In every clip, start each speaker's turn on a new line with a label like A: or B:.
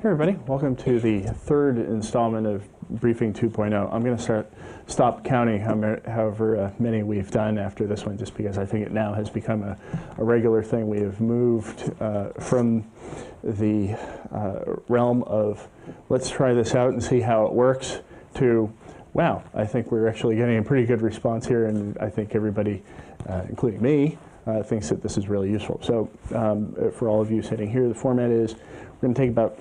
A: Hey everybody, welcome to the third installment of Briefing 2.0. I'm going to stop counting however many we've done after this one, just because I think it now has become a regular thing. We have moved from the realm of let's try this out and see how it works to, wow, I think we're actually getting a pretty good response here, and I think everybody, including me, thinks that this is really useful. So for all of you sitting here, the format is we're going to take about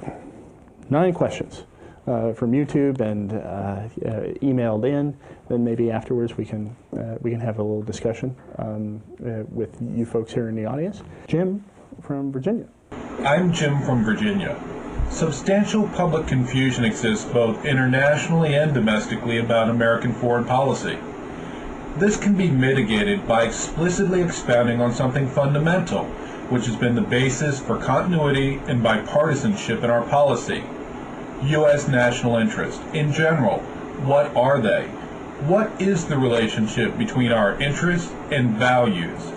A: 9 questions from YouTube and emailed in. Then maybe afterwards we can have a little discussion with you folks here in the audience. Jim from Virginia.
B: I'm Jim from Virginia. Substantial public confusion exists both internationally and domestically about American foreign policy. This can be mitigated by explicitly expounding on something fundamental, which has been the basis for continuity and bipartisanship in our policy. U.S. national interest. In general, what are they? What is the relationship between our interests and values?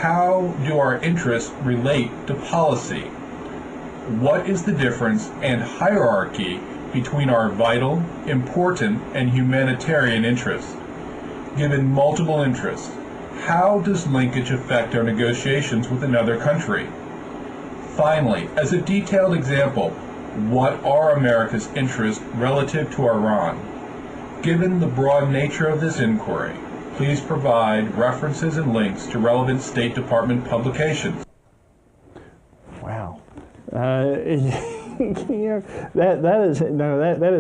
B: How do our interests relate to policy? What is the difference and hierarchy between our vital, important, and humanitarian interests? Given multiple interests, how does linkage affect our negotiations with another country? Finally, as a detailed example, what are America's interests relative to Iran? Given the broad nature of this inquiry, please provide references and links to relevant State Department publications.
A: Wow. That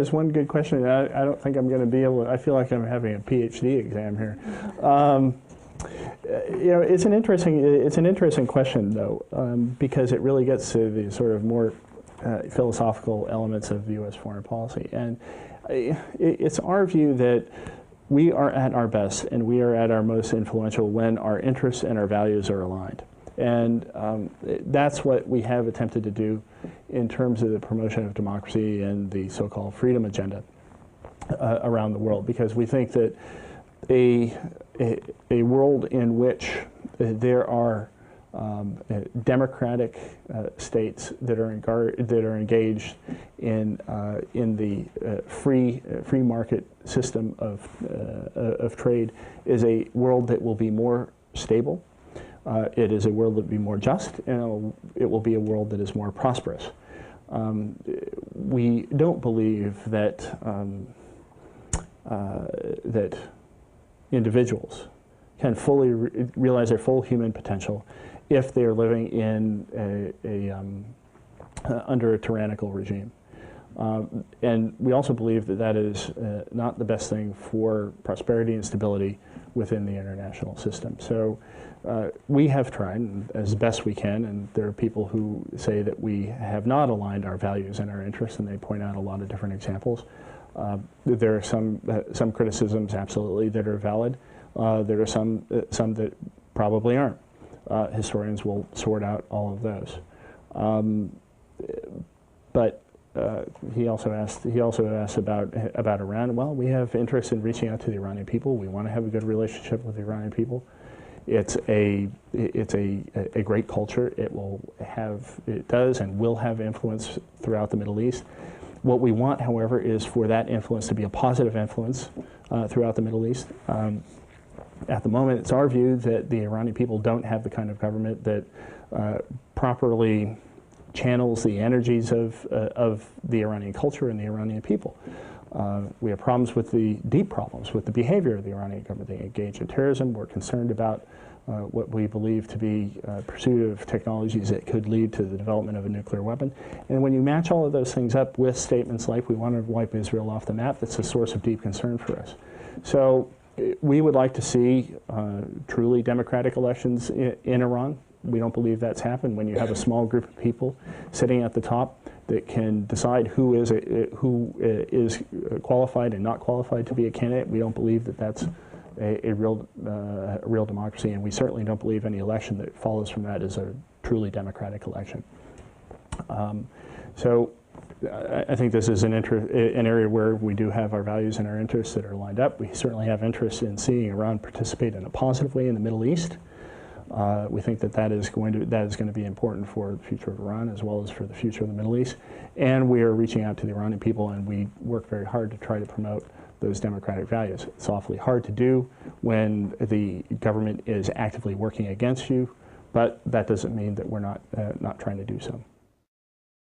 A: is one good question. I don't think I'm going to be able to, I feel like I'm having a PhD exam here. It's an interesting question, though, because it really gets to the sort of more philosophical elements of U.S. foreign policy. And it's our view that we are at our best and we are at our most influential when our interests and our values are aligned. And that's what we have attempted to do in terms of the promotion of democracy and the so-called freedom agenda around the world, because we think that a world in which there are democratic states that are engaged in the free market system of trade is a world that will be more stable. It is a world that will be more just, and it will be a world that is more prosperous. We don't believe that that individuals can fully realize their full human potential if they are living in under a tyrannical regime. And we also believe that that is not the best thing for prosperity and stability within the international system. So we have tried as best we can, and there are people who say that we have not aligned our values and our interests, and they point out a lot of different examples. There are some criticisms, absolutely, that are valid. There are some that probably aren't. Historians will sort out all of those. But he also asked about Iran. Well, we have interest in reaching out to the Iranian people. We want to have a good relationship with the Iranian people. It's a great culture. It does and will have influence throughout the Middle East. What we want, however, is for that influence to be a positive influence throughout the Middle East. At the moment, it's our view that the Iranian people don't have the kind of government that properly channels the energies of the Iranian culture and the Iranian people. We have deep problems with the behavior of the Iranian government. They engage in terrorism. We're concerned about what we believe to be pursuit of technologies that could lead to the development of a nuclear weapon. And when you match all of those things up with statements like we want to wipe Israel off the map, that's a source of deep concern for us. So we would like to see truly democratic elections in Iran. We don't believe that's happened. When you have a small group of people sitting at the top that can decide who is qualified and not qualified to be a candidate, we don't believe that that's a real democracy, and we certainly don't believe any election that follows from that is a truly democratic election. So I think this is an area where we do have our values and our interests that are lined up. We certainly have interest in seeing Iran participate in a positive way in the Middle East. We think that is going to be important for the future of Iran as well as for the future of the Middle East. And we are reaching out to the Iranian people, and we work very hard to try to promote those democratic values. It's awfully hard to do when the government is actively working against you, but that doesn't mean that we're not trying to do so.